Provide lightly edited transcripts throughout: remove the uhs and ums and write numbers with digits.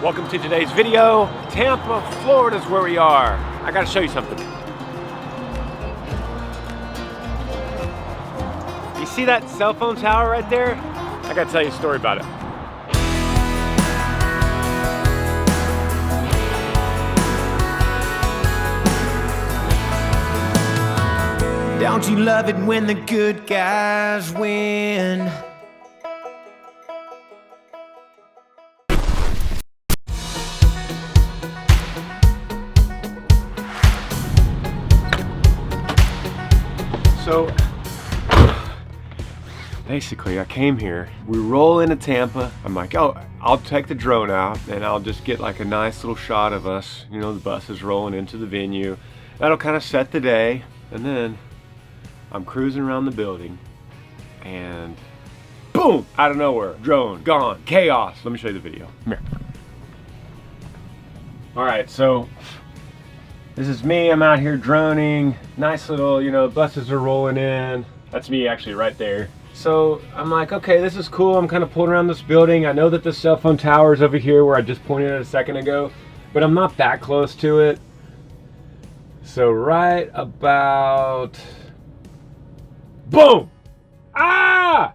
Welcome to today's video. Tampa, Florida is where we are. I gotta show you something. You see that cell phone tower right there? I gotta tell you a story about it. Don't you love it when the good guys win? So, basically I came here, we roll into Tampa, I'm like, oh, I'll take the drone out and I'll just get like a nice little shot of us, you know, the bus is rolling into the venue. That'll kind of set the day, and then I'm cruising around the building and boom, out of nowhere, drone, gone, chaos. Let me show you the video, come here. All right, so this is me, I'm out here droning. Nice little, you know, buses are rolling in. That's me actually right there. So I'm like, okay, this is cool. I'm kind of pulling around this building. I know that the cell phone tower is over here where I just pointed at a second ago, but I'm not that close to it. So right about, boom! Ah!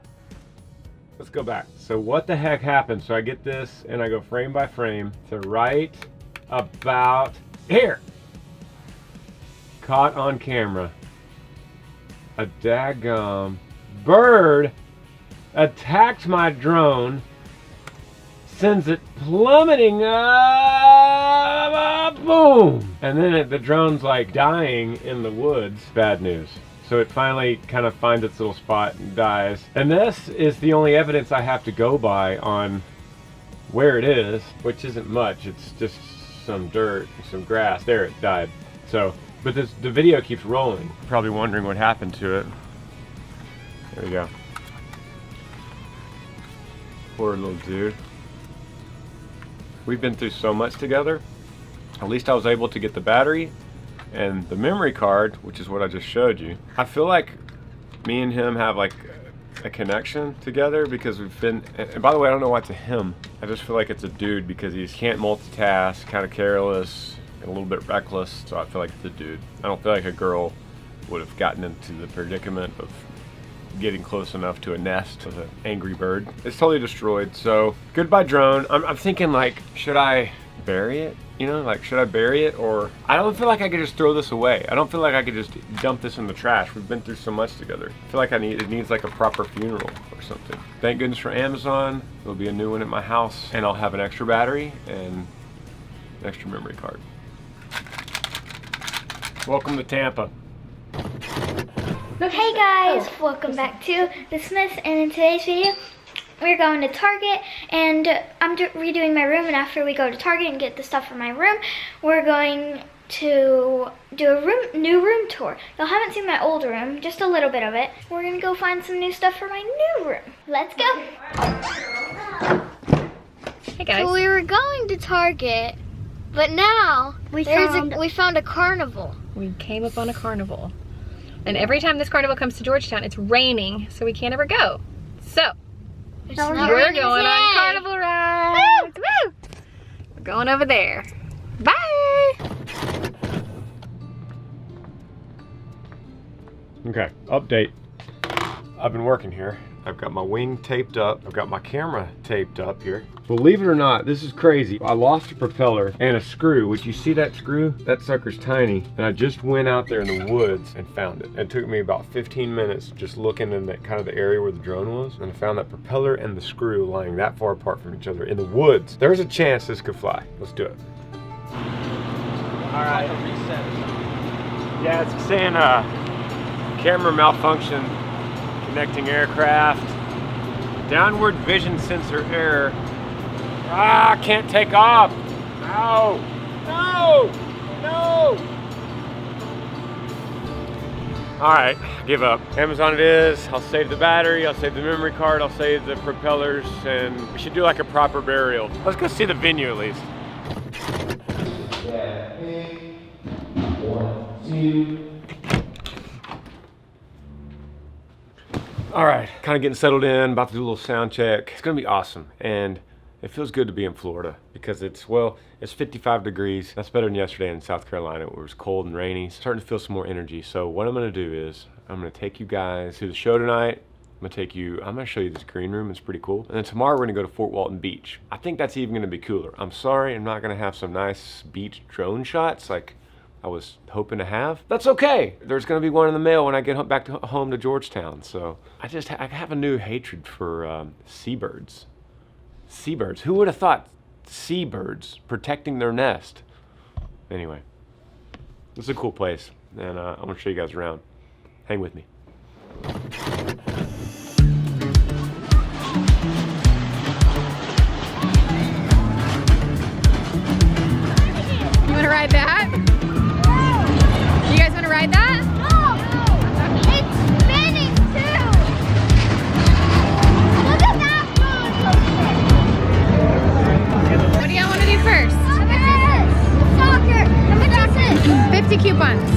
Let's go back. So what the heck happened? So I get this and I go frame by frame to right about here. Caught on camera, a daggum bird attacks my drone, sends it plummeting up, boom! And then the drone's like dying in the woods. Bad news. So it finally kind of finds its little spot and dies. And this is the only evidence I have to go by on where it is, which isn't much. It's just some dirt, some grass. There, it died. So. But the video keeps rolling. Probably wondering what happened to it. There we go. Poor little dude. We've been through so much together. At least I was able to get the battery and the memory card, which is what I just showed you. I feel like me and him have like a connection together because we've been, and by the way, I don't know why it's a him. I just feel like it's a dude because he can't multitask, kind of careless, a little bit reckless, so I feel like it's a dude. I don't feel like a girl would have gotten into the predicament of getting close enough to a nest of an angry bird. It's totally destroyed, so goodbye drone. I'm thinking like, should I bury it? You know, like should I bury it? Or I don't feel like I could just throw this away. I don't feel like I could just dump this in the trash. We've been through so much together. I feel like it needs like a proper funeral or something. Thank goodness for Amazon. There'll be a new one at my house and I'll have an extra battery and an extra memory card. Welcome to Tampa. Hey guys, welcome back to The Smiths, and in today's video we're going to Target and I'm redoing my room, and after we go to Target and get the stuff for my room, we're going to do a new room tour. Y'all haven't seen my old room, just a little bit of it. We're gonna go find some new stuff for my new room. Let's go. Hey guys. So we were going to Target, but now we found a carnival. We came up on a carnival. And every time this carnival comes to Georgetown, it's raining, so we can't ever go. So, we're going on carnival rides. Woo! We're going over there. Bye! Okay, update. I've been working here. I've got my wing taped up. I've got my camera taped up here. Believe it or not, this is crazy. I lost a propeller and a screw. Would you see that screw? That sucker's tiny. And I just went out there in the woods and found it. It took me about 15 minutes just looking in that kind of the area where the drone was. And I found that propeller and the screw lying that far apart from each other in the woods. There's a chance this could fly. Let's do it. All right. Yeah, it's saying camera malfunction. Connecting aircraft, downward vision sensor error. Ah, can't take off. No, no, no. All right, give up. Amazon it is. I'll save the battery, I'll save the memory card, I'll save the propellers, and we should do like a proper burial. Let's go see the venue at least. Yeah. 1, 2. All right, kind of getting settled in, about to do a little sound check. It's gonna be awesome. And It feels good to be in Florida because it's, well, it's 55 degrees. That's better than yesterday in South Carolina where it was cold and rainy. Starting to feel some more energy. So what I'm gonna do is I'm gonna take you guys to the show tonight. I'm gonna show you this green room. It's pretty cool. And then tomorrow we're gonna go to Fort Walton Beach. I think that's even gonna be cooler. I'm sorry I'm not gonna have some nice beach drone shots like I was hoping to have. That's okay. There's gonna be one in the mail when I get back home to Georgetown. So I have a new hatred for seabirds. Seabirds. Who would have thought seabirds protecting their nest? Anyway, this is a cool place, and I'm gonna show you guys around. Hang with me. You wanna ride that? You guys wanna ride that? No! It's spinning too! Look at that roller coaster! What do y'all wanna do first? Soccer! How much is it? 50 coupons.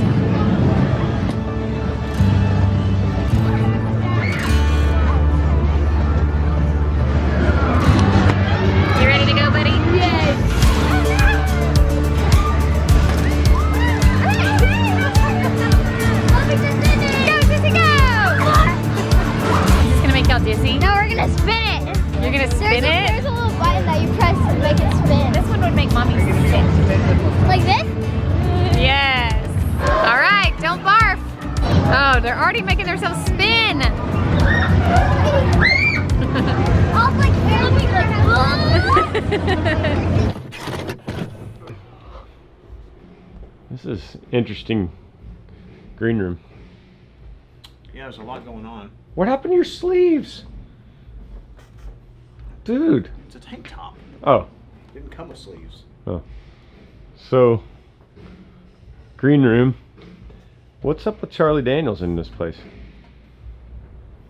You ready to go, buddy? Yes! Go, Sissy, go! Just gonna make y'all dizzy? No, we're gonna spin it. You're gonna spin There's it? a little button that you press to make it spin. This one would make mommy sick. Like this? Yes. All right, don't barf. Oh, they're already making themselves spin. All like everything like This is interesting green room. Yeah, there's a lot going on. What happened to your sleeves? Dude. It's a tank top. Oh. Didn't come with sleeves. Oh. So, green room. What's up with Charlie Daniels in this place?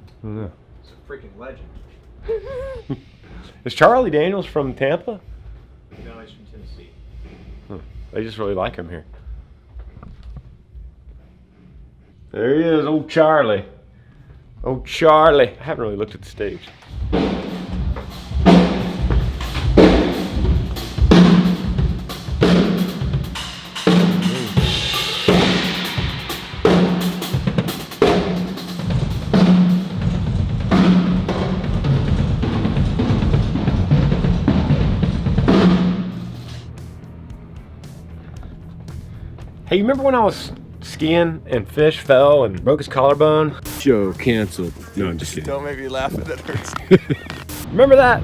I don't know. It's a freaking legend. Is Charlie Daniels from Tampa? No, he's from Tennessee. They just really like him here. There he is, old Charlie. Oh, Charlie. I haven't really looked at the stage. Hey, you remember when I was skiing and Fish fell and broke his collarbone? Show canceled. No, I'm just kidding. Don't make me laugh, that hurts. Remember that?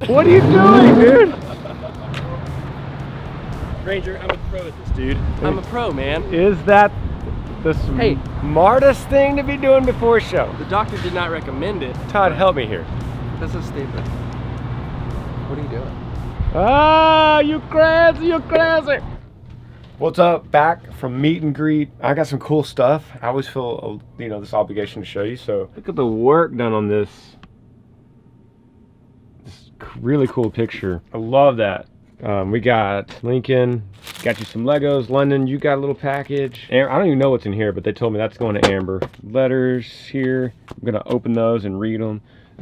What are you doing, dude? Ranger, I'm a pro at this, dude. I'm a pro, man. Is that the Hey. smartest thing to be doing before a show? The doctor did not recommend it. Todd, help me here. That's so stupid. What are you doing? Ah, you crazy, you crazy. What's up? Back from meet and greet. I got some cool stuff. I always feel, this obligation to show you. So look at the work done on this. This really cool picture. I love that. We got Lincoln, got you some Legos. London, you got a little package. I don't even know what's in here, but they told me that's going to Amber. Letters here. I'm gonna open those and read them.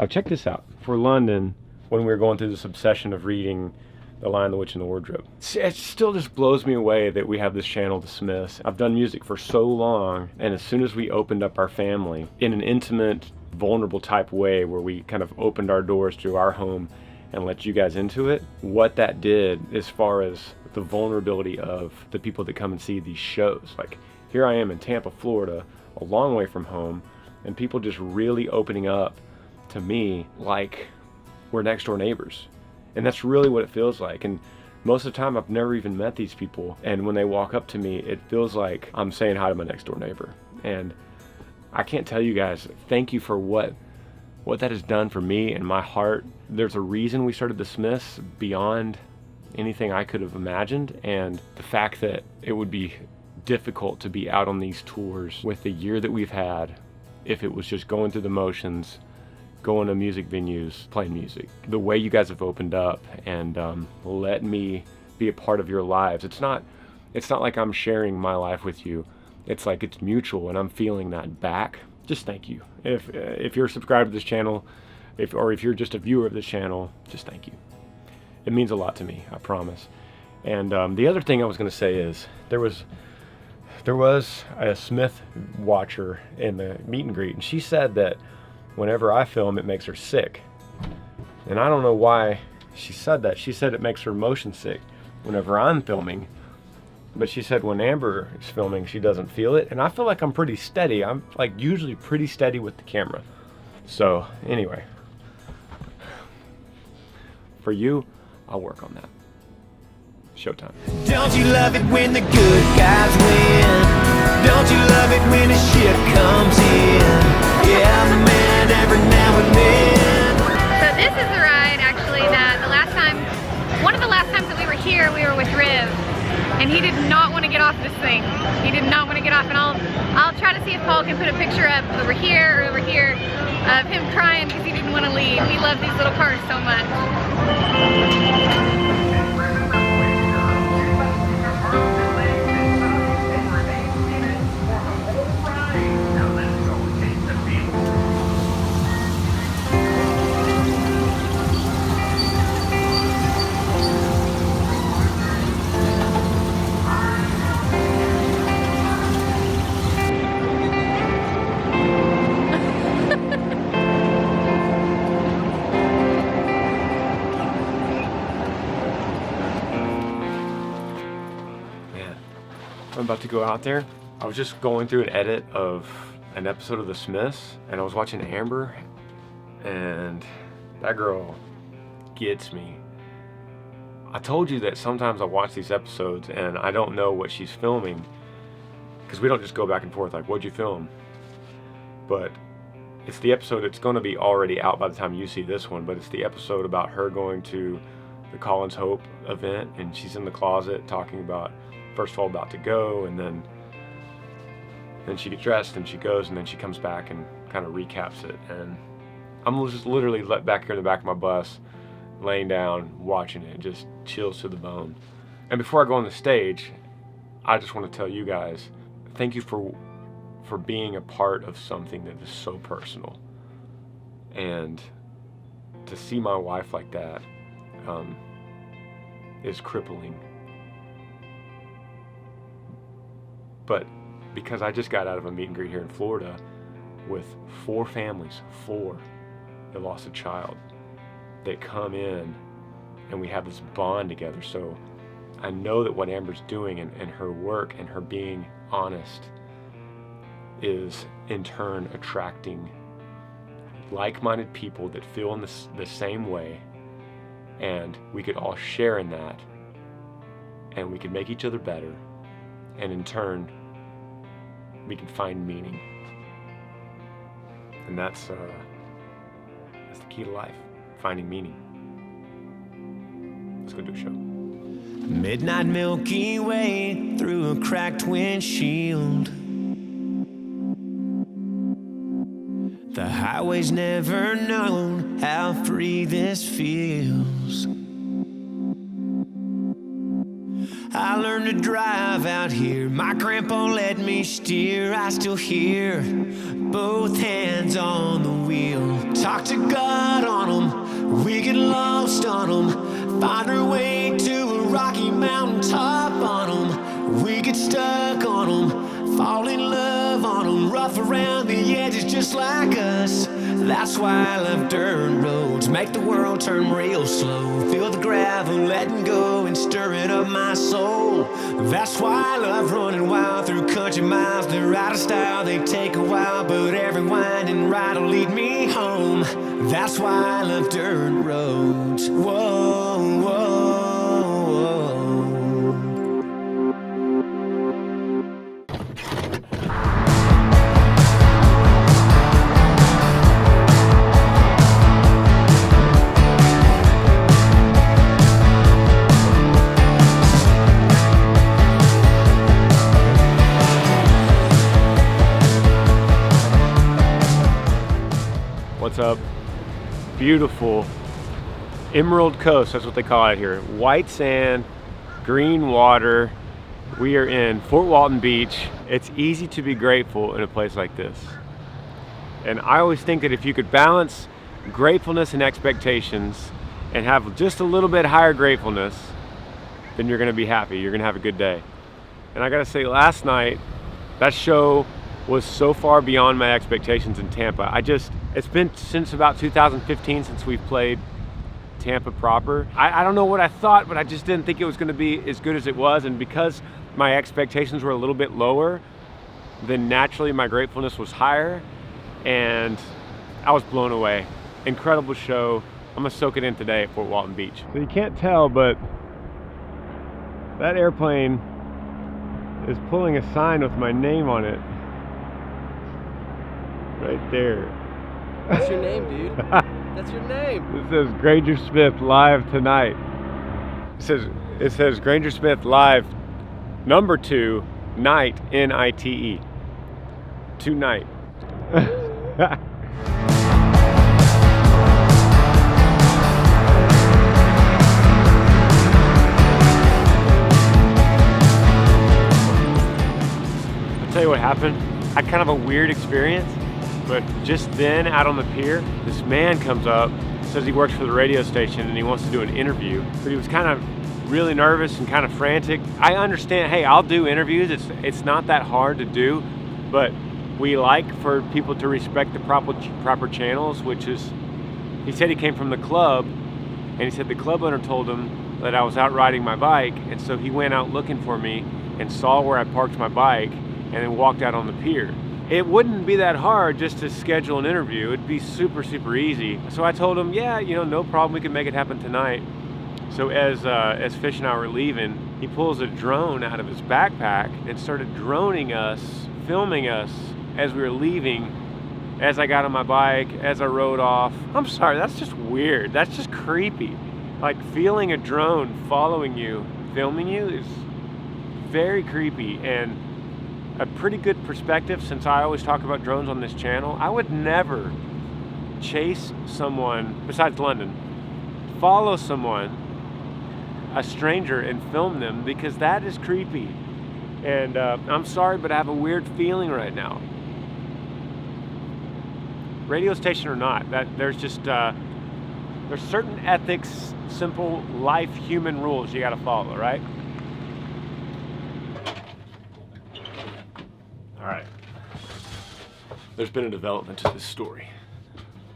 Check this out. For London, when we were going through this obsession of reading The Lion, the Witch, and the Wardrobe. It still just blows me away that we have this channel, The Smiths. I've done music for so long, and as soon as we opened up our family in an intimate, vulnerable type way where we kind of opened our doors to our home and let you guys into it, what that did as far as the vulnerability of the people that come and see these shows. Like, here I am in Tampa, Florida, a long way from home, and people just really opening up to me like we're next door neighbors. And that's really what it feels like. And most of the time I've never even met these people, and when they walk up to me, it feels like I'm saying hi to my next door neighbor. And I can't tell you guys, thank you for what that has done for me and my heart. There's a reason we started The Smiths beyond anything I could have imagined, and the fact that it would be difficult to be out on these tours with the year that we've had if it was just going through the motions, going to music venues, playing music. The way you guys have opened up and let me be a part of your lives. It's not like I'm sharing my life with you. It's like it's mutual, and I'm feeling that back. Just thank you. If you're subscribed to this channel, or if you're just a viewer of this channel, just thank you. It means a lot to me, I promise. And the other thing I was going to say is there was a Smith watcher in the meet and greet, and she said that whenever I film, it makes her sick. And I don't know why she said that. She said it makes her motion sick whenever I'm filming. But she said when Amber is filming, she doesn't feel it. And I feel like I'm pretty steady. I'm like usually pretty steady with the camera. So anyway, for you, I'll work on that. Showtime. Don't you love it when the good guys win? Don't you love it when a ship comes in? Yeah, man, every now and then. So this is the ride actually that one of the last times that we were here, we were with Riv. And he did not want to get off this thing. He did not want to get off, and I'll try to see if Paul can put a picture up over here or over here of him crying because he didn't want to leave. He loved these little cars so much. I'm about to go out there. I was just going through an edit of an episode of The Smiths, and I was watching Amber, and that girl gets me. I told you that sometimes I watch these episodes and I don't know what she's filming, because we don't just go back and forth like, what'd you film? But it's the episode, it's going to be already out by the time you see this one, but it's the episode about her going to the Collins Hope event, and she's in the closet talking about, first of all, about to go, and then she gets dressed and she goes, and then she comes back and kind of recaps it. And I'm just literally back here in the back of my bus, laying down, watching it, just chills to the bone. And before I go on the stage, I just want to tell you guys, thank you for being a part of something that is so personal. And to see my wife like that is crippling. But because I just got out of a meet and greet here in Florida with 4 families, 4 that lost a child, that come in and we have this bond together. So I know that what Amber's doing and her work and her being honest is in turn attracting like-minded people that feel in the same way, and we could all share in that, and we could make each other better, and in turn we can find meaning. And that's the key to life, finding meaning. Let's go do a show. Midnight Milky Way through a cracked windshield. The highway's never known how free this feels. I learned to drive out here. My grandpa let me steer. I still hear both hands on the wheel. Talk to God on them. We get lost on them. Find our way to a rocky mountain top on them. We get stuck on them. Fall in love on them. Rough around the edges just like us. That's why I love dirt roads. Make the world turn real slow. Feel the gravel letting go and stirring up my soul. That's why I love running wild through country miles. They're out of style, they take a while, but every winding ride will lead me home. That's why I love dirt roads. Whoa, whoa. What's up? Beautiful Emerald Coast, that's what they call it here. White sand, green water. We are in Fort Walton Beach. It's easy to be grateful in a place like this. And I always think that if you could balance gratefulness and expectations and have just a little bit higher gratefulness, then you're gonna be happy, you're gonna have a good day. And I gotta say, last night, that show was so far beyond my expectations in Tampa. It's been since about 2015 since we've played Tampa proper. I don't know what I thought, but I just didn't think it was gonna be as good as it was. And because my expectations were a little bit lower, then naturally my gratefulness was higher, and I was blown away. Incredible show. I'm gonna soak it in today at Fort Walton Beach. So you can't tell, but that airplane is pulling a sign with my name on it. Right there. That's your name, dude. That's your name. It says Granger Smith live tonight. It says Granger Smith live number 2 night, N-I-T-E. Tonight. I'll tell you what happened. I had kind of a weird experience, but just then out on the pier, this man comes up, says he works for the radio station and he wants to do an interview, but he was kind of really nervous and kind of frantic. I understand, hey, I'll do interviews. It's not that hard to do, but we like for people to respect the proper channels, which is, he said he came from the club, and he said the club owner told him that I was out riding my bike, and so he went out looking for me and saw where I parked my bike and then walked out on the pier. It wouldn't be that hard just to schedule an interview. It'd be super, super easy. So I told him, yeah, no problem, we can make it happen tonight. So as Fish and I were leaving, he pulls a drone out of his backpack and started droning us, filming us as we were leaving, as I got on my bike, as I rode off. I'm sorry, that's just weird. That's just creepy. Like, feeling a drone following you, filming you, is very creepy, and a pretty good perspective, since I always talk about drones on this channel. I would never chase someone, besides London, follow someone, a stranger, and film them, because that is creepy. And I'm sorry, but I have a weird feeling right now. Radio station or not, that there's just there's certain ethics, simple life, human rules you got to follow, right? All right. There's been a development to this story.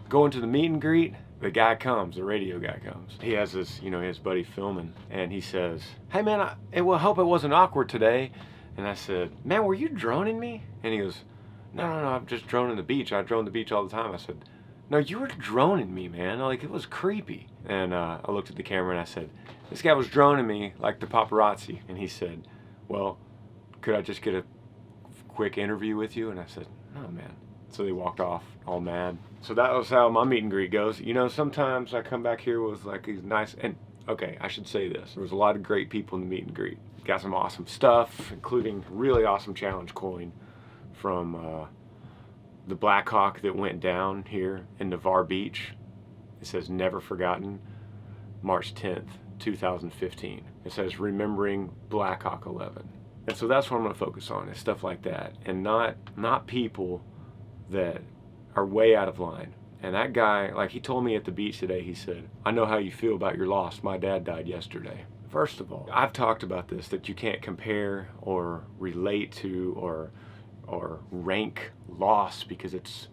Going to the meet and greet, the guy comes, the radio guy comes. He has his, his buddy filming, and he says, "Hey man, I hope it wasn't awkward today." And I said, "Man, were you droning me?" And he goes, No, I'm just droning the beach. I drone the beach all the time." I said, "No, you were droning me, man. Like, it was creepy." And I looked at the camera and I said, "This guy was droning me like the paparazzi." And he said, "Well, could I just get a quick interview with you?" And I said, "No, man." So they walked off all mad. So that was how my meet and greet goes. Sometimes I come back here with like these nice, and okay, I should say this. There was a lot of great people in the meet and greet. Got some awesome stuff, including really awesome challenge coin from the Black Hawk that went down here in Navarre Beach. It says "Never Forgotten, March 10th, 2015. It says "Remembering Black Hawk 11. And so that's what I'm going to focus on, is stuff like that, and not people that are way out of line. And that guy, like, he told me at the beach today, he said, "I know how you feel about your loss. My dad died yesterday." First of all, I've talked about this, that you can't compare or relate to or rank loss, because it's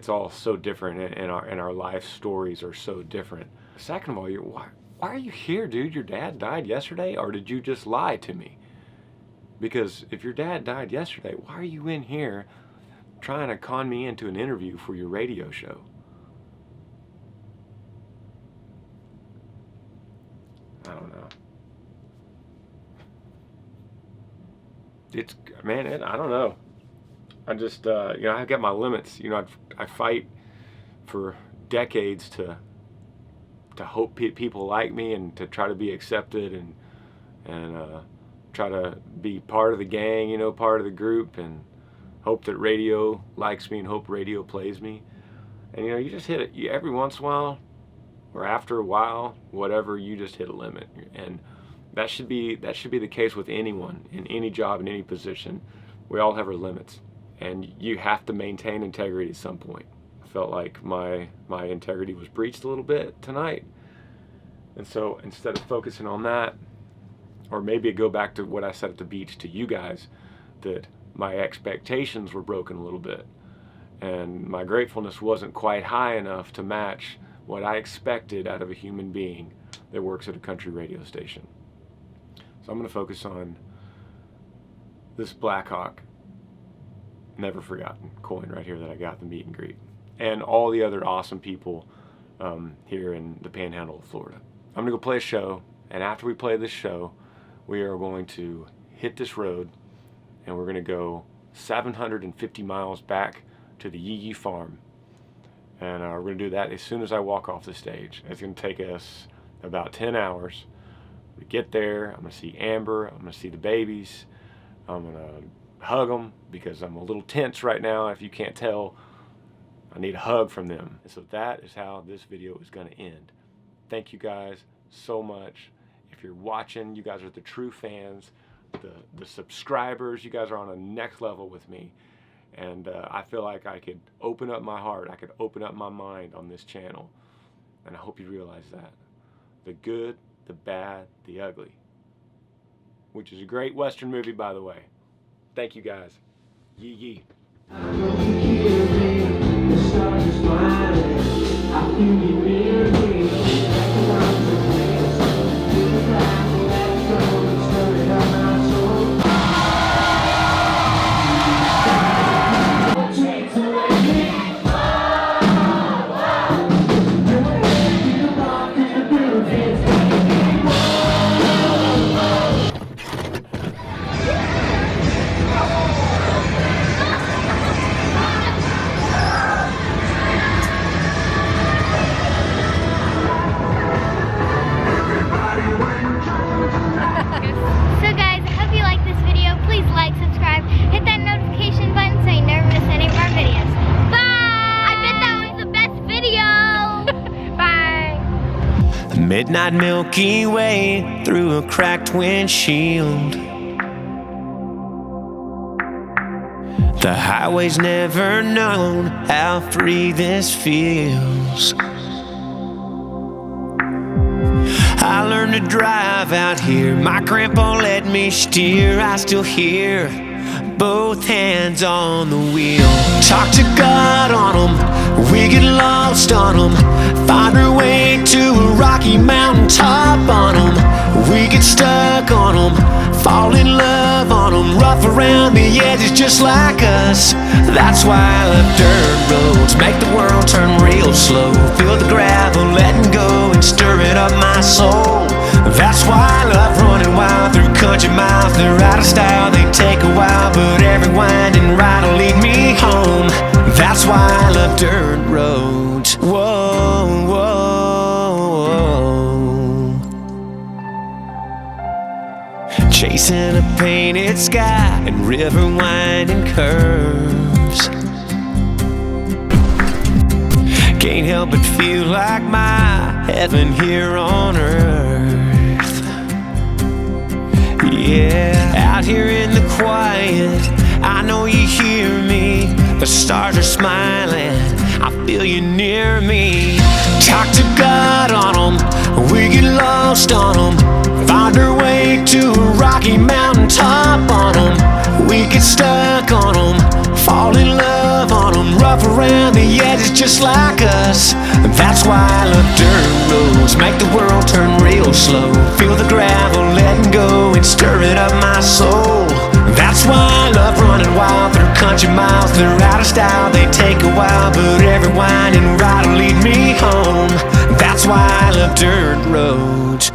all so different, and our life stories are so different. Second of all, why are you here, dude? Your dad died yesterday, or did you just lie to me? Because if your dad died yesterday, why are you in here trying to con me into an interview for your radio show? I don't know. I don't know. I just, I've got my limits. I fight for decades to hope people like me and to try to be accepted and try to be part of the gang, part of the group, and hope that radio likes me and hope radio plays me. And you just hit it every once in a while, or after a while, whatever, you just hit a limit. And that should be the case with anyone in any job, in any position. We all have our limits, and you have to maintain integrity at some point. I felt like my integrity was breached a little bit tonight, and so instead of focusing on that, or maybe go back to what I said at the beach to you guys, that my expectations were broken a little bit, and my gratefulness wasn't quite high enough to match what I expected out of a human being that works at a country radio station. So I'm going to focus on this Blackhawk, never forgotten coin right here that I got at the meet and greet, and all the other awesome people here in the Panhandle of Florida. I'm going to go play a show, and after we play this show, we are going to hit this road, and we're going to go 750 miles back to the Yee farm. And we're going to do that as soon as I walk off the stage. It's going to take us about 10 hours. We get there, I'm going to see Amber, I'm going to see the babies, I'm going to hug them because I'm a little tense right now. If you can't tell, I need a hug from them. And so that is how this video is going to end. Thank you guys so much. If you're watching, you guys are the true fans, the subscribers. You guys are on a next level with me. And I feel like I could open up my heart, I could open up my mind on this channel. And I hope you realize that. The good, the bad, the ugly. Which is a great Western movie, by the way. Thank you guys. Yee yee. Midnight Milky Way through a cracked windshield. The highway's never known how free this feels. I learned to drive out here, my grandpa let me steer. I still hear both hands on the wheel. Talk to God on them, we get lost on them. Find our way to a rocky mountain top on them. We get stuck on them, fall in love on them. Rough around the edges just like us. That's why I love dirt roads, make the world turn real slow. Feel the gravel letting go and stir it up my soul. That's why I love running wild through country miles. They're out of style, they take a while, but every winding ride will lead me home. That's why I love dirt roads. Whoa, whoa, whoa. Chasing a painted sky and river winding curves. Can't help but feel like my heaven here on earth. Yeah, out here in the quiet, I know you hear me. The stars are smiling, I feel you near me. Talk to God on them, we get lost on them. Find our way to a rocky mountain top on them. We get stuck on them, fall in love on them. Rough around the edges just like us. That's why I love dirt roads, make the world turn real slow. Feel the gravel letting go and stir it up my soul. That's why I love running wild through country miles. They're out of style, they take a while, but every winding ride will lead me home. That's why I love dirt roads.